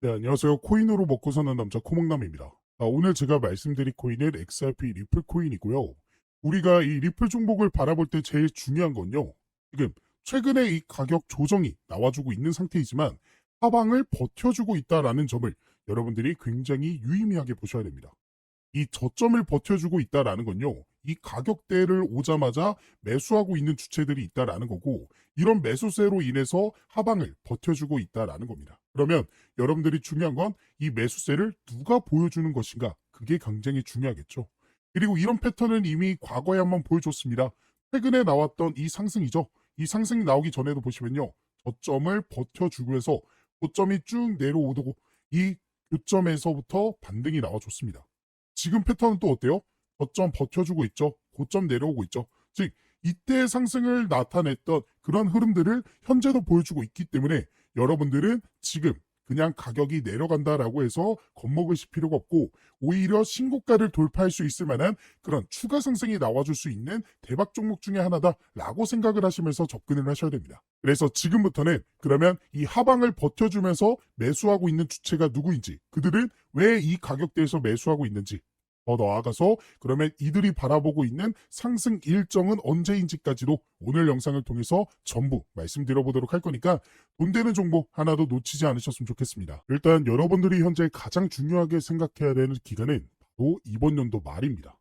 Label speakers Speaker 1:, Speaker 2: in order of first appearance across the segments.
Speaker 1: 네, 안녕하세요. 코인으로 먹고 사는 남자 코목남입니다. 오늘 제가 말씀드릴 코인은 XRP 리플 코인이고요. 우리가 이 리플 종목을 바라볼 때 제일 중요한 건요. 지금 최근에 이 가격 조정이 나와주고 있는 상태이지만 하방을 버텨주고 있다라는 점을 여러분들이 굉장히 유의미하게 보셔야 됩니다. 이 저점을 버텨주고 있다라는 건요. 이 가격대를 오자마자 매수하고 있는 주체들이 있다라는 거고, 이런 매수세로 인해서 하방을 버텨주고 있다라는 겁니다. 그러면 여러분들이 중요한 건 이 매수세를 누가 보여주는 것인가, 그게 굉장히 중요하겠죠. 그리고 이런 패턴은 이미 과거에 한번 보여줬습니다. 최근에 나왔던 이 상승이죠. 이 상승이 나오기 전에도 보시면요, 저점을 버텨주면서 고점이 쭉 내려오고 이 교점에서부터 반등이 나와줬습니다. 지금 패턴은 또 어때요? 저점 버텨주고 있죠. 고점 내려오고 있죠. 즉 이때 상승을 나타냈던 그런 흐름들을 현재도 보여주고 있기 때문에 여러분들은 지금 그냥 가격이 내려간다라고 해서 겁먹으실 필요가 없고, 오히려 신고가를 돌파할 수 있을 만한 그런 추가 상승이 나와줄 수 있는 대박 종목 중에 하나다라고 생각을 하시면서 접근을 하셔야 됩니다. 그래서 지금부터는 그러면 이 하방을 버텨주면서 매수하고 있는 주체가 누구인지, 그들은 왜 이 가격대에서 매수하고 있는지, 더 나아가서 그러면 이들이 바라보고 있는 상승 일정은 언제인지까지도 오늘 영상을 통해서 전부 말씀드려보도록 할 거니까 돈 되는 정보 하나도 놓치지 않으셨으면 좋겠습니다. 일단 여러분들이 현재 가장 중요하게 생각해야 되는 기간은 바로 이번 연도 말입니다.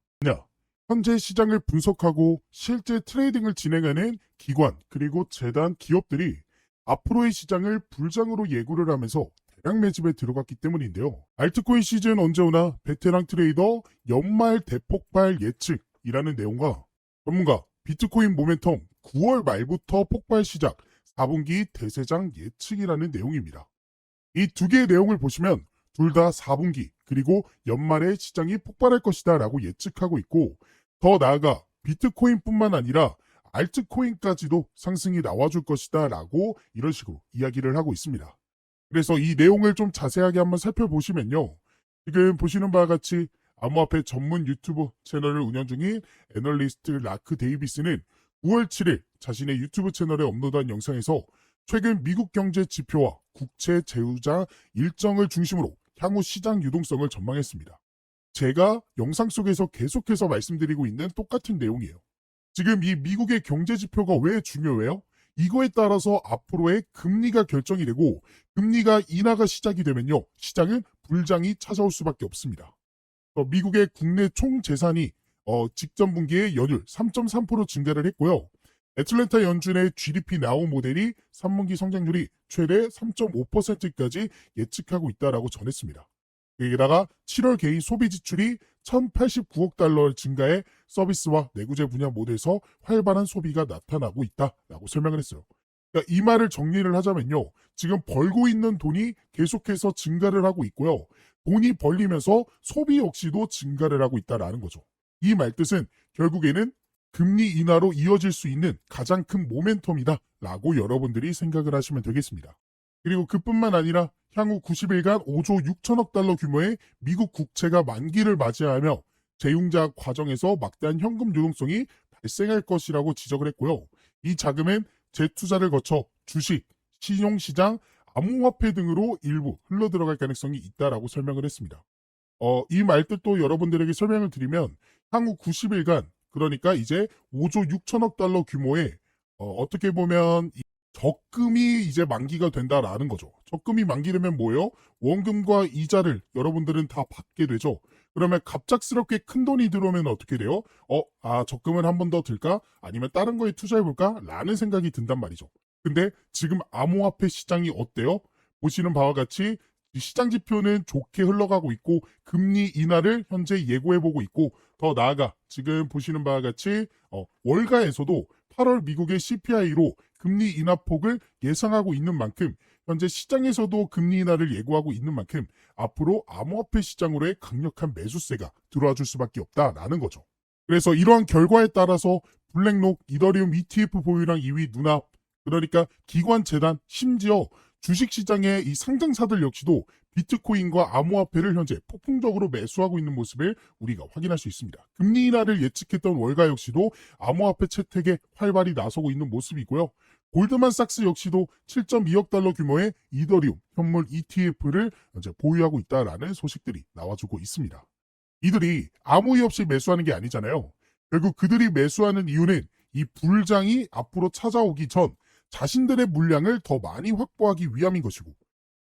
Speaker 1: 현재 시장을 분석하고 실제 트레이딩을 진행하는 기관 그리고 재단 기업들이 앞으로의 시장을 불장으로 예고를 하면서 대량 매집에 들어갔기 때문인데요. 알트코인 시즌 언제 오나 베테랑 트레이더 연말 대폭발 예측이라는 내용과 전문가 비트코인 모멘텀 9월 말부터 폭발 시작 4분기 대세장 예측이라는 내용입니다. 이 두 개의 내용을 보시면 둘 다 4분기 그리고 연말에 시장이 폭발할 것이다 라고 예측하고 있고, 더 나아가 비트코인뿐만 아니라 알트코인까지도 상승이 나와줄 것이다 라고 이런 식으로 이야기를 하고 있습니다. 그래서 이 내용을 좀 자세하게 한번 살펴보시면요. 지금 보시는 바와 같이 암호화폐 전문 유튜브 채널을 운영 중인 애널리스트 라크 데이비스는 9월 7일 자신의 유튜브 채널에 업로드한 영상에서 최근 미국 경제 지표와 국채 제휴자 일정을 중심으로 향후 시장 유동성을 전망했습니다. 제가 영상 속에서 계속해서 말씀드리고 있는 똑같은 내용이에요. 지금 이 미국의 경제 지표가 왜 중요해요? 이거에 따라서 앞으로의 금리가 결정이 되고, 금리가 인하가 시작이 되면요, 시장은 불장이 찾아올 수밖에 없습니다. 미국의 국내 총 재산이 직전 분기에 연율 3.3% 증가를 했고요. 애틀랜타 연준의 GDP 나우 모델이 3분기 성장률이 최대 3.5%까지 예측하고 있다라고 전했습니다. 여기다가 7월 개인 소비 지출이 1,089억 달러 증가해 서비스와 내구재 분야 모두에서 활발한 소비가 나타나고 있다라고 설명을 했어요. 그러니까 이 말을 정리를 하자면요. 지금 벌고 있는 돈이 계속해서 증가를 하고 있고요. 돈이 벌리면서 소비 역시도 증가를 하고 있다라는 거죠. 이 말뜻은 결국에는 금리 인하로 이어질 수 있는 가장 큰 모멘텀이다라고 여러분들이 생각을 하시면 되겠습니다. 그리고 그뿐만 아니라 향후 90일간 5조 6천억 달러 규모의 미국 국채가 만기를 맞이하며 재융자 과정에서 막대한 현금 유동성이 발생할 것이라고 지적을 했고요. 이 자금은 재투자를 거쳐 주식, 신용시장, 암호화폐 등으로 일부 흘러들어갈 가능성이 있다라고 설명을 했습니다. 이 말뜻도 여러분들에게 설명을 드리면 향후 90일간 그러니까 이제 5조 6천억 달러 규모의 어떻게 보면 적금이 이제 만기가 된다라는 거죠. 적금이 만기되면 뭐예요? 원금과 이자를 여러분들은 다 받게 되죠. 그러면 갑작스럽게 큰 돈이 들어오면 어떻게 돼요? 적금을 한 번 더 들까? 아니면 다른 거에 투자해볼까? 라는 생각이 든단 말이죠. 근데 지금 암호화폐 시장이 어때요? 보시는 바와 같이 시장 지표는 좋게 흘러가고 있고 금리 인하를 현재 예고해보고 있고, 더 나아가 지금 보시는 바와 같이 월가에서도 8월 미국의 CPI로 금리 인하 폭을 예상하고 있는 만큼 현재 시장에서도 금리 인하를 예고하고 있는 만큼 앞으로 암호화폐 시장으로의 강력한 매수세가 들어와 줄 수밖에 없다라는 거죠. 그래서 이러한 결과에 따라서 블랙록, 이더리움 ETF 보유량 2위 눈앞, 그러니까 기관 재단, 심지어 주식시장의 이 상장사들 역시도 비트코인과 암호화폐를 현재 폭풍적으로 매수하고 있는 모습을 우리가 확인할 수 있습니다. 금리 인하를 예측했던 월가 역시도 암호화폐 채택에 활발히 나서고 있는 모습이고요. 골드만삭스 역시도 7.2억 달러 규모의 이더리움 현물 ETF를 현재 보유하고 있다라는 소식들이 나와주고 있습니다. 이들이 아무 이유 없이 매수하는 게 아니잖아요. 결국 그들이 매수하는 이유는 이 불장이 앞으로 찾아오기 전 자신들의 물량을 더 많이 확보하기 위함인 것이고,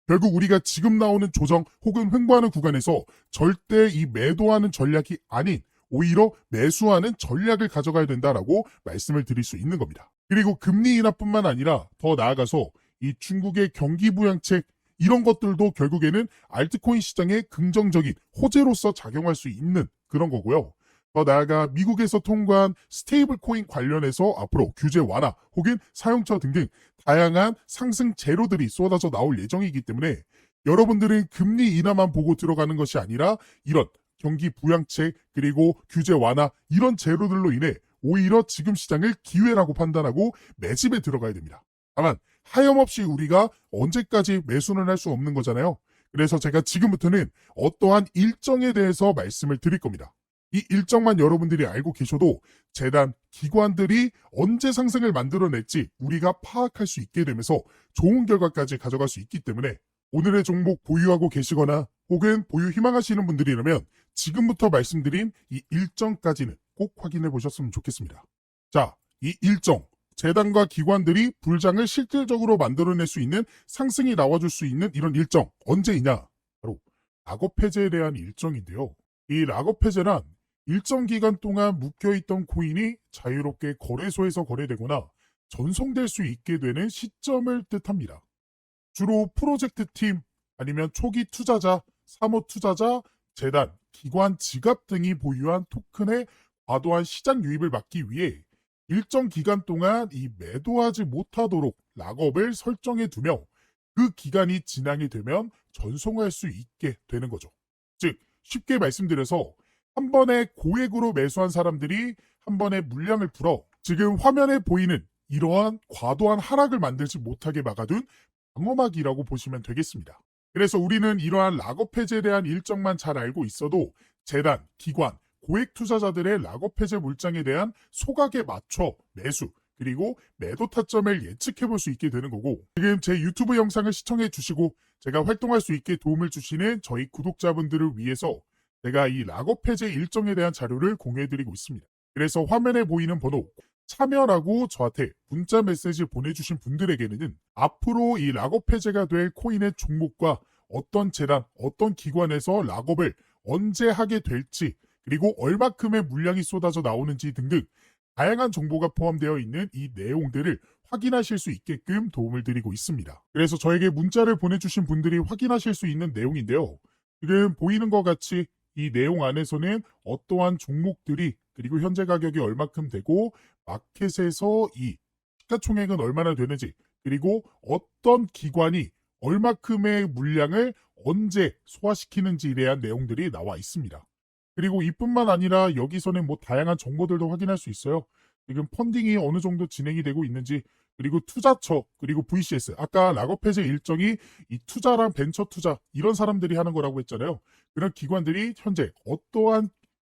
Speaker 1: 결국 우리가 지금 나오는 조정 혹은 횡보하는 구간에서 절대 이 매도하는 전략이 아닌 오히려 매수하는 전략을 가져가야 된다라고 말씀을 드릴 수 있는 겁니다. 그리고 금리 인하뿐만 아니라 더 나아가서 이 중국의 경기 부양책 이런 것들도 결국에는 알트코인 시장에 긍정적인 호재로서 작용할 수 있는 그런 거고요. 더 나아가 미국에서 통과한 스테이블 코인 관련해서 앞으로 규제 완화 혹은 사용처 등등 다양한 상승 재료들이 쏟아져 나올 예정이기 때문에 여러분들은 금리 인하만 보고 들어가는 것이 아니라 이런 경기 부양책 그리고 규제 완화 이런 재료들로 인해 오히려 지금 시장을 기회라고 판단하고 매집에 들어가야 됩니다. 다만 하염없이 우리가 언제까지 매수는 할 수 없는 거잖아요. 그래서 제가 지금부터는 어떠한 일정에 대해서 말씀을 드릴 겁니다. 이 일정만 여러분들이 알고 계셔도 재단, 기관들이 언제 상승을 만들어낼지 우리가 파악할 수 있게 되면서 좋은 결과까지 가져갈 수 있기 때문에 오늘의 종목 보유하고 계시거나 혹은 보유 희망하시는 분들이라면 지금부터 말씀드린 이 일정까지는 꼭 확인해 보셨으면 좋겠습니다. 자, 이 일정, 재단과 기관들이 불장을 실질적으로 만들어낼 수 있는 상승이 나와줄 수 있는 이런 일정, 언제이냐? 바로 락업 해제에 대한 일정인데요. 이 락업 해제란 일정 기간 동안 묶여있던 코인이 자유롭게 거래소에서 거래되거나 전송될 수 있게 되는 시점을 뜻합니다. 주로 프로젝트 팀, 아니면 초기 투자자, 사모 투자자, 재단, 기관 지갑 등이 보유한 토큰의 과도한 시장 유입을 막기 위해 일정 기간 동안 이 매도하지 못하도록 락업을 설정해 두며 그 기간이 지나게 되면 전송할 수 있게 되는 거죠. 즉 쉽게 말씀드려서 한 번에 고액으로 매수한 사람들이 한 번에 물량을 풀어 지금 화면에 보이는 이러한 과도한 하락을 만들지 못하게 막아둔 방어막이라고 보시면 되겠습니다. 그래서 우리는 이러한 락업 해제에 대한 일정만 잘 알고 있어도 재단, 기관, 고액 투자자들의 락업 해제 물량에 대한 소각에 맞춰 매수 그리고 매도 타점을 예측해 볼 수 있게 되는 거고, 지금 제 유튜브 영상을 시청해 주시고 제가 활동할 수 있게 도움을 주시는 저희 구독자분들을 위해서 제가 이 락업 해제 일정에 대한 자료를 공유해 드리고 있습니다. 그래서 화면에 보이는 번호 참여라고 저한테 문자 메시지 보내주신 분들에게는 앞으로 이 락업 해제가 될 코인의 종목과 어떤 재단, 어떤 기관에서 락업을 언제 하게 될지 그리고 얼마큼의 물량이 쏟아져 나오는지 등등 다양한 정보가 포함되어 있는 이 내용들을 확인하실 수 있게끔 도움을 드리고 있습니다. 그래서 저에게 문자를 보내주신 분들이 확인하실 수 있는 내용인데요. 지금 보이는 것 같이 이 내용 안에서는 어떠한 종목들이 그리고 현재 가격이 얼마큼 되고 마켓에서 이 시가총액은 얼마나 되는지 그리고 어떤 기관이 얼마큼의 물량을 언제 소화시키는지에 대한 내용들이 나와 있습니다. 그리고 이뿐만 아니라 여기서는 뭐 다양한 정보들도 확인할 수 있어요. 지금 펀딩이 어느 정도 진행이 되고 있는지 그리고 투자처 그리고 VCS 아까 락업 해제 일정이 이 투자랑 벤처 투자 이런 사람들이 하는 거라고 했잖아요. 그런 기관들이 현재 어떠한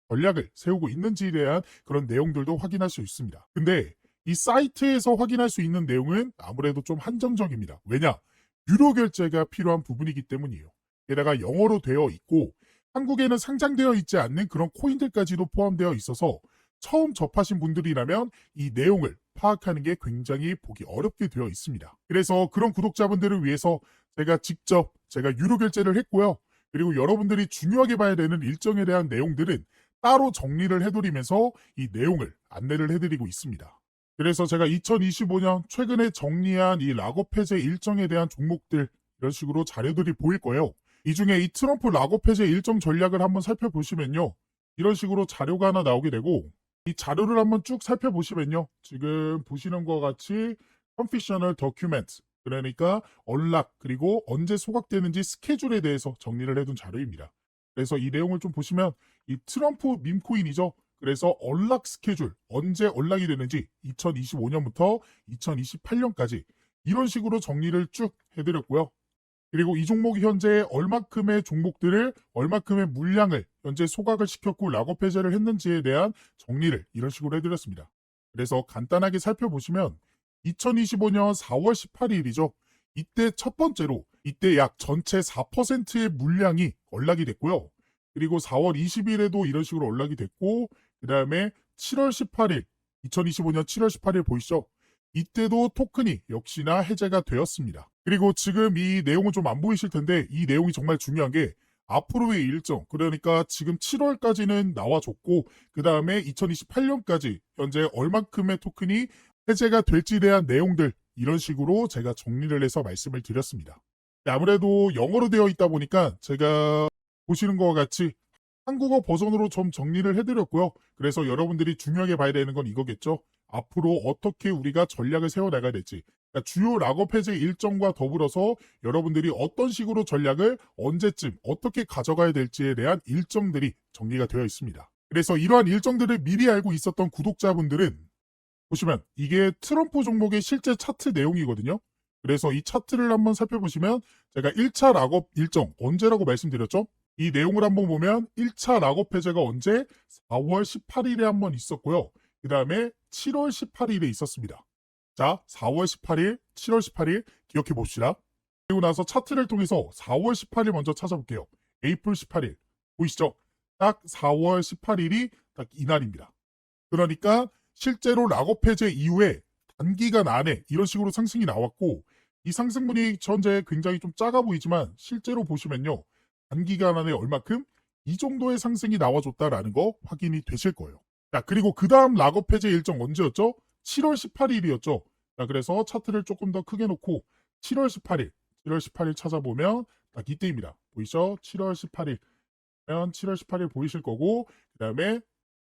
Speaker 1: 전략을 세우고 있는지에 대한 그런 내용들도 확인할 수 있습니다. 근데 이 사이트에서 확인할 수 있는 내용은 아무래도 좀 한정적입니다. 왜냐? 유료 결제가 필요한 부분이기 때문이에요. 게다가 영어로 되어 있고 한국에는 상장되어 있지 않는 그런 코인들까지도 포함되어 있어서 처음 접하신 분들이라면 이 내용을 파악하는 게 굉장히 보기 어렵게 되어 있습니다. 그래서 그런 구독자분들을 위해서 제가 유료 결제를 했고요. 그리고 여러분들이 중요하게 봐야 되는 일정에 대한 내용들은 따로 정리를 해드리면서 이 내용을 안내를 해드리고 있습니다. 그래서 제가 2025년 최근에 정리한 이 락업 해제 일정에 대한 종목들 이런 식으로 자료들이 보일 거예요. 이 중에 이 트럼프 락업 해제 일정 전략을 한번 살펴보시면요. 이런 식으로 자료가 하나 나오게 되고 이 자료를 한번 쭉 살펴보시면요. 지금 보시는 것 같이 Confidential Document 그러니까 언락 그리고 언제 소각되는지 스케줄에 대해서 정리를 해둔 자료입니다. 그래서 이 내용을 좀 보시면 이 트럼프 밈코인이죠. 그래서 언락 스케줄 언제 언락이 되는지 2025년부터 2028년까지 이런 식으로 정리를 쭉 해드렸고요. 그리고 이 종목이 현재 얼마큼의 종목들을 얼마큼의 물량을 현재 소각을 시켰고 락업 해제를 했는지에 대한 정리를 이런 식으로 해드렸습니다. 그래서 간단하게 살펴보시면 2025년 4월 18일이죠. 이때 첫 번째로 이때 약 전체 4%의 물량이 언락이 됐고요. 그리고 4월 20일에도 이런 식으로 언락이 됐고 그 다음에 7월 18일 2025년 7월 18일 보이시죠? 이때도 토큰이 역시나 해제가 되었습니다. 그리고 지금 이 내용은 좀 안 보이실 텐데 이 내용이 정말 중요한 게 앞으로의 일정, 그러니까 지금 7월까지는 나와줬고 그 다음에 2028년까지 현재 얼만큼의 토큰이 해제가 될지에 대한 내용들, 이런 식으로 제가 정리를 해서 말씀을 드렸습니다. 아무래도 영어로 되어 있다 보니까 제가 보시는 것과 같이 한국어 버전으로 좀 정리를 해드렸고요. 그래서 여러분들이 중요하게 봐야 되는 건 이거겠죠. 앞으로 어떻게 우리가 전략을 세워나가야 될지, 그러니까 주요 락업 해제 일정과 더불어서 여러분들이 어떤 식으로 전략을 언제쯤 어떻게 가져가야 될지에 대한 일정들이 정리가 되어 있습니다. 그래서 이러한 일정들을 미리 알고 있었던 구독자분들은 보시면 이게 트럼프 종목의 실제 차트 내용이거든요. 그래서 이 차트를 한번 살펴보시면 제가 1차 락업 일정 언제라고 말씀드렸죠? 이 내용을 한번 보면 1차 락업 해제가 언제? 4월 18일에 한번 있었고요. 그 다음에 7월 18일에 있었습니다. 자, 4월 18일, 7월 18일 기억해 봅시다. 그리고 나서 차트를 통해서 4월 18일 먼저 찾아볼게요. 에이플 18일 보이시죠? 딱 4월 18일이 딱 이날입니다. 그러니까 실제로 락업 해제 이후에 단기간 안에 이런 식으로 상승이 나왔고 이 상승분이 현재 굉장히 좀 작아 보이지만 실제로 보시면요. 단기간 안에 얼마큼? 이 정도의 상승이 나와줬다라는 거 확인이 되실 거예요. 자, 그리고 그 다음 락업 해제 일정 언제였죠? 7월 18일이었죠. 자, 그래서 차트를 조금 더 크게 놓고 7월 18일 찾아보면 딱 이때입니다. 보이죠? 7월 18일. 7월 18일 보이실 거고 그 다음에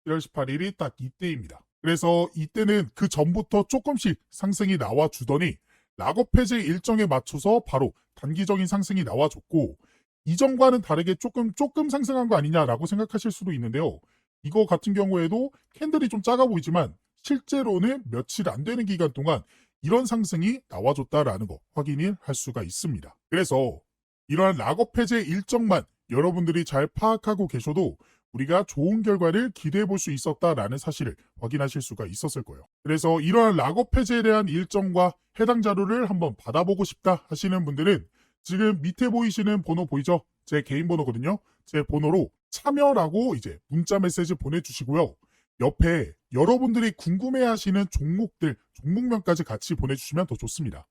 Speaker 1: 7월 18일이 딱 이때입니다. 그래서 이때는 그 전부터 조금씩 상승이 나와주더니 락업 해제 일정에 맞춰서 바로 단기적인 상승이 나와줬고 이전과는 다르게 조금 상승한 거 아니냐라고 생각하실 수도 있는데요. 이거 같은 경우에도 캔들이 좀 작아 보이지만 실제로는 며칠 안 되는 기간 동안 이런 상승이 나와줬다라는 거 확인을 할 수가 있습니다. 그래서 이러한 락업 해제 일정만 여러분들이 잘 파악하고 계셔도 우리가 좋은 결과를 기대해 볼 수 있었다라는 사실을 확인하실 수가 있었을 거예요. 그래서 이러한 락업 해제에 대한 일정과 해당 자료를 한번 받아보고 싶다 하시는 분들은 지금 밑에 보이시는 번호 보이죠? 제 개인 번호거든요. 제 번호로 참여라고 이제 문자 메시지 보내주시고요. 옆에 여러분들이 궁금해하시는 종목들, 종목명까지 같이 보내주시면 더 좋습니다.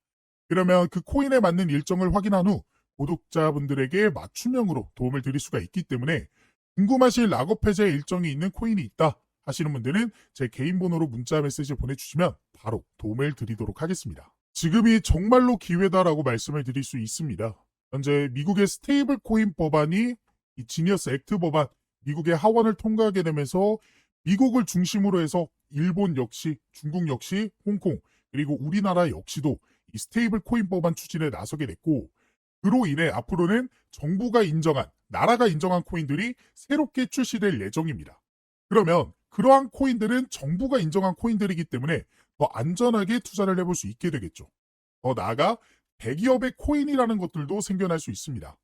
Speaker 1: 그러면 그 코인에 맞는 일정을 확인한 후 구독자분들에게 맞춤형으로 도움을 드릴 수가 있기 때문에 궁금하신 락업 해제 일정이 있는 코인이 있다 하시는 분들은 제 개인 번호로 문자 메시지 보내주시면 바로 도움을 드리도록 하겠습니다. 지금이 정말로 기회다라고 말씀을 드릴 수 있습니다. 현재 미국의 스테이블 코인 법안이 이 지니어스 액트 법안, 미국의 하원을 통과하게 되면서 미국을 중심으로 해서 일본 역시, 중국 역시, 홍콩, 그리고 우리나라 역시도 이 스테이블 코인 법안 추진에 나서게 됐고 그로 인해 앞으로는 정부가 인정한, 나라가 인정한 코인들이 새롭게 출시될 예정입니다. 그러면 그러한 코인들은 정부가 인정한 코인들이기 때문에 더 안전하게 투자를 해볼 수 있게 되겠죠. 더 나아가 대기업의 코인이라는 것들도 생겨날 수 있습니다.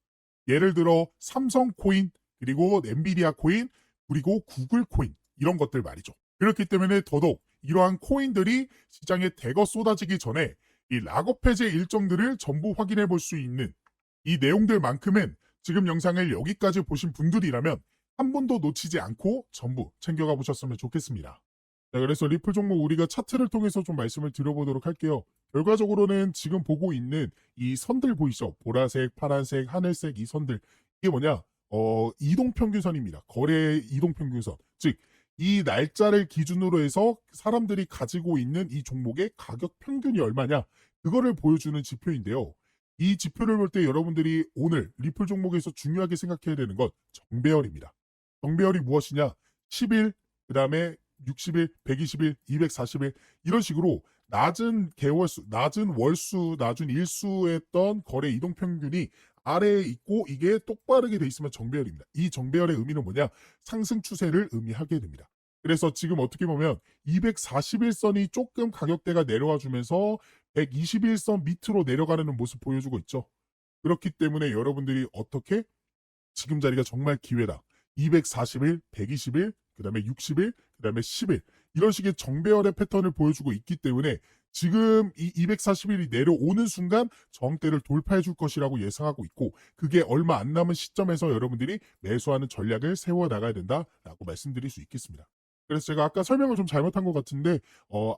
Speaker 1: 예를 들어 삼성 코인, 그리고 엔비디아 코인, 그리고 구글 코인 이런 것들 말이죠. 그렇기 때문에 더더욱 이러한 코인들이 시장에 대거 쏟아지기 전에 이 락업 해제 일정들을 전부 확인해 볼 수 있는 이 내용들만큼은 지금 영상을 여기까지 보신 분들이라면 한 번도 놓치지 않고 전부 챙겨가 보셨으면 좋겠습니다. 자, 그래서 리플 종목 우리가 차트를 통해서 좀 말씀을 드려보도록 할게요. 결과적으로는 지금 보고 있는 이 선들 보이시죠? 보라색, 파란색, 하늘색 이 선들. 이게 뭐냐? 이동평균선입니다. 거래 이동평균선. 즉, 이 날짜를 기준으로 해서 사람들이 가지고 있는 이 종목의 가격 평균이 얼마냐? 그거를 보여주는 지표인데요. 이 지표를 볼 때 여러분들이 오늘 리플 종목에서 중요하게 생각해야 되는 건 정배열입니다. 정배열이 무엇이냐? 10일, 그 다음에 60일, 120일, 240일 이런 식으로 낮은 개월수, 낮은 월수, 낮은 일수했던 거래 이동평균이 아래에 있고 이게 똑바르게 돼 있으면 정배열입니다. 이 정배열의 의미는 뭐냐? 상승 추세를 의미하게 됩니다. 그래서 지금 어떻게 보면 241선이 조금 가격대가 내려와 주면서 121선 밑으로 내려가는 모습 보여주고 있죠. 그렇기 때문에 여러분들이 어떻게 지금 자리가 정말 기회다. 240일, 120일, 그 다음에 60일, 그 다음에 10일 이런 식의 정배열의 패턴을 보여주고 있기 때문에 지금 이 241이 내려오는 순간 저항대를 돌파해 줄 것이라고 예상하고 있고 그게 얼마 안 남은 시점에서 여러분들이 매수하는 전략을 세워 나가야 된다라고 말씀드릴 수 있겠습니다. 그래서 제가 아까 설명을 좀 잘못한 것 같은데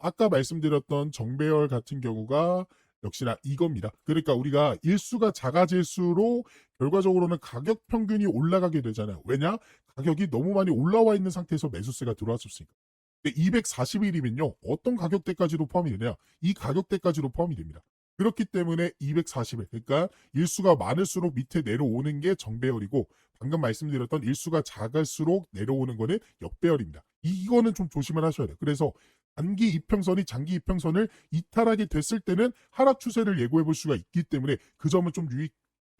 Speaker 1: 아까 말씀드렸던 정배열 같은 경우가 역시나 이겁니다. 그러니까 우리가 일수가 작아질수록 결과적으로는 가격 평균이 올라가게 되잖아요. 왜냐? 가격이 너무 많이 올라와 있는 상태에서 매수세가 들어왔었으니까. 241이면요. 어떤 가격대까지도 포함이 되냐? 이 가격대까지도 포함이 됩니다. 그렇기 때문에 240일, 그러니까 일수가 많을수록 밑에 내려오는 게 정배열이고 방금 말씀드렸던 일수가 작을수록 내려오는 거는 역배열입니다. 이거는 좀 조심을 하셔야 돼요. 그래서 단기 이평선이 장기 이평선을 이탈하게 됐을 때는 하락 추세를 예고해 볼 수가 있기 때문에 그 점은 좀 유의해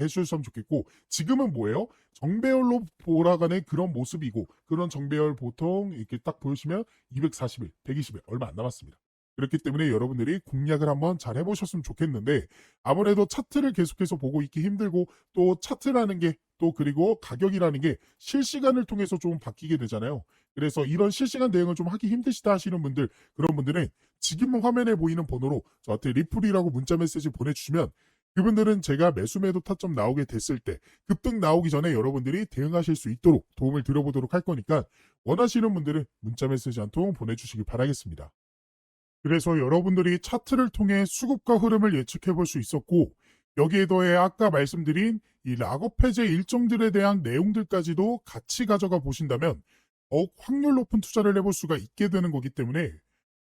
Speaker 1: 주셨으면 좋겠고 지금은 뭐예요? 정배열로 돌아가는 그런 모습이고 그런 정배열 보통 이렇게 딱 보시면 240일, 120일 얼마 안 남았습니다. 그렇기 때문에 여러분들이 공략을 한번 잘 해보셨으면 좋겠는데 아무래도 차트를 계속해서 보고 있기 힘들고 또 차트라는 게 또 그리고 가격이라는 게 실시간을 통해서 좀 바뀌게 되잖아요. 그래서 이런 실시간 대응을 좀 하기 힘드시다 하시는 분들 그런 분들은 지금 화면에 보이는 번호로 저한테 리플이라고 문자 메시지 보내주시면 그분들은 제가 매수 매도 타점 나오게 됐을 때 급등 나오기 전에 여러분들이 대응하실 수 있도록 도움을 드려보도록 할 거니까 원하시는 분들은 문자 메시지 한 통 보내주시기 바라겠습니다. 그래서 여러분들이 차트를 통해 수급과 흐름을 예측해 볼 수 있었고 여기에 더해 아까 말씀드린 이 락업 해제 일정들에 대한 내용들까지도 같이 가져가 보신다면 더욱 확률 높은 투자를 해볼 수가 있게 되는 거기 때문에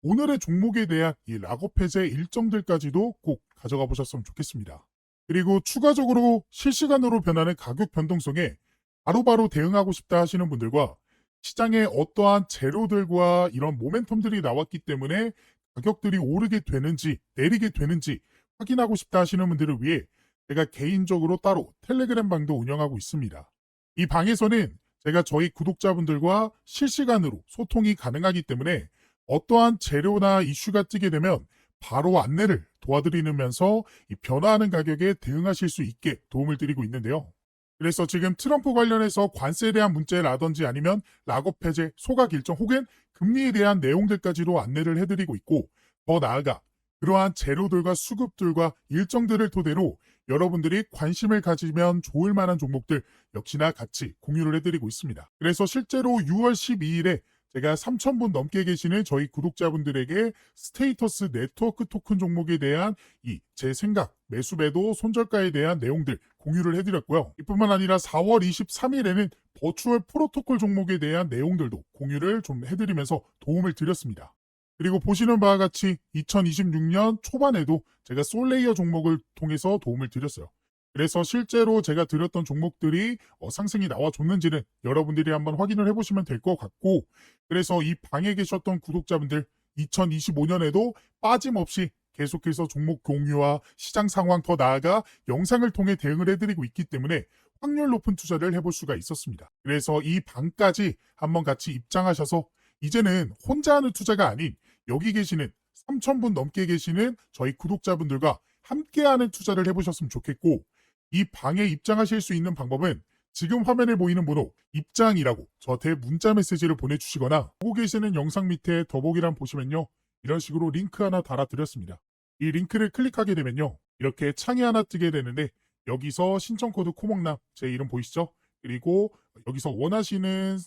Speaker 1: 오늘의 종목에 대한 이 락업 해제 일정들까지도 꼭 가져가 보셨으면 좋겠습니다. 그리고 추가적으로 실시간으로 변하는 가격 변동성에 바로바로 대응하고 싶다 하시는 분들과 시장에 어떠한 재료들과 이런 모멘텀들이 나왔기 때문에 가격들이 오르게 되는지 내리게 되는지 확인하고 싶다 하시는 분들을 위해 제가 개인적으로 따로 텔레그램 방도 운영하고 있습니다. 이 방에서는 제가 저희 구독자분들과 실시간으로 소통이 가능하기 때문에 어떠한 재료나 이슈가 뜨게 되면 바로 안내를 도와드리면서 이 변화하는 가격에 대응하실 수 있게 도움을 드리고 있는데요. 그래서 지금 트럼프 관련해서 관세에 대한 문제라든지 아니면 락업 해제, 소각 일정 혹은 금리에 대한 내용들까지도 안내를 해드리고 있고 더 나아가 그러한 재료들과 수급들과 일정들을 토대로 여러분들이 관심을 가지면 좋을 만한 종목들 역시나 같이 공유를 해드리고 있습니다. 그래서 실제로 6월 12일에 제가 3,000분 넘게 계시는 저희 구독자분들에게 스테이터스 네트워크 토큰 종목에 대한 이 제 생각, 매수 매도 손절가에 대한 내용들 공유를 해드렸고요. 이뿐만 아니라 4월 23일에는 버추얼 프로토콜 종목에 대한 내용들도 공유를 좀 해드리면서 도움을 드렸습니다. 그리고 보시는 바와 같이 2026년 초반에도 제가 솔레이어 종목을 통해서 도움을 드렸어요. 그래서 실제로 제가 드렸던 종목들이 상승이 나와줬는지는 여러분들이 한번 확인을 해보시면 될 것 같고 그래서 이 방에 계셨던 구독자분들 2025년에도 빠짐없이 계속해서 종목 공유와 시장 상황 더 나아가 영상을 통해 대응을 해드리고 있기 때문에 확률 높은 투자를 해볼 수가 있었습니다. 그래서 이 방까지 한번 같이 입장하셔서 이제는 혼자 하는 투자가 아닌 여기 계시는 3,000분 넘게 계시는 저희 구독자분들과 함께하는 투자를 해보셨으면 좋겠고 이 방에 입장하실 수 있는 방법은 지금 화면에 보이는 번호 입장이라고 저한테 문자 메시지를 보내주시거나 보고 계시는 영상 밑에 더보기란 보시면요. 이런 식으로 링크 하나 달아드렸습니다. 이 링크를 클릭하게 되면요. 이렇게 창이 하나 뜨게 되는데 여기서 신청코드 코목남 제 이름 보이시죠? 그리고 여기서 원하시는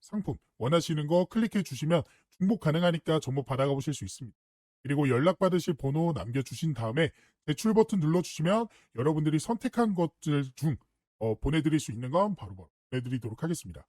Speaker 1: 상품 원하시는 거 클릭해 주시면 중복 가능하니까 전부 받아가 보실 수 있습니다. 그리고 연락받으실 번호 남겨주신 다음에 대출 버튼 눌러주시면 여러분들이 선택한 것들 중 보내드릴 수 있는 건 바로 보내드리도록 하겠습니다.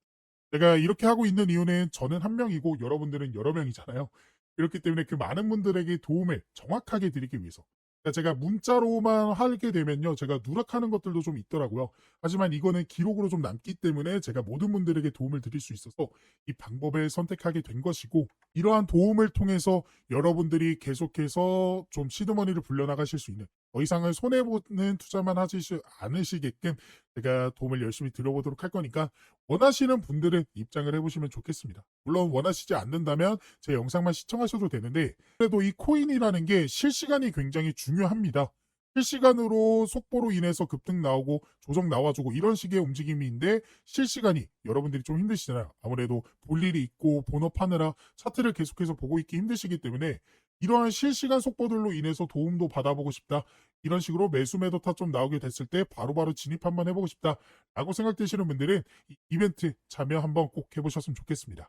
Speaker 1: 제가 이렇게 하고 있는 이유는 저는 한 명이고 여러분들은 여러 명이잖아요. 그렇기 때문에 그 많은 분들에게 도움을 정확하게 드리기 위해서 그러니까 제가 문자로만 하게 되면요. 제가 누락하는 것들도 좀 있더라고요. 하지만 이거는 기록으로 좀 남기 때문에 제가 모든 분들에게 도움을 드릴 수 있어서 이 방법을 선택하게 된 것이고 이러한 도움을 통해서 여러분들이 계속해서 좀 시드머니를 불려나가실 수 있는 더 이상은 손해보는 투자만 하시지 않으시게끔 제가 도움을 열심히 드려보도록 할 거니까 원하시는 분들은 입장을 해보시면 좋겠습니다. 물론 원하시지 않는다면 제 영상만 시청하셔도 되는데 그래도 이 코인이라는 게 실시간이 굉장히 중요합니다. 실시간으로 속보로 인해서 급등 나오고 조정 나와주고 이런 식의 움직임인데 실시간이 여러분들이 좀 힘드시잖아요. 아무래도 볼 일이 있고 본업 하느라 차트를 계속해서 보고 있기 힘드시기 때문에 이러한 실시간 속보들로 인해서 도움도 받아보고 싶다. 이런 식으로 매수 매도타 좀 나오게 됐을 때 바로바로 진입 한번 해보고 싶다. 라고 생각되시는 분들은 이 이벤트 참여 한번 꼭 해보셨으면 좋겠습니다.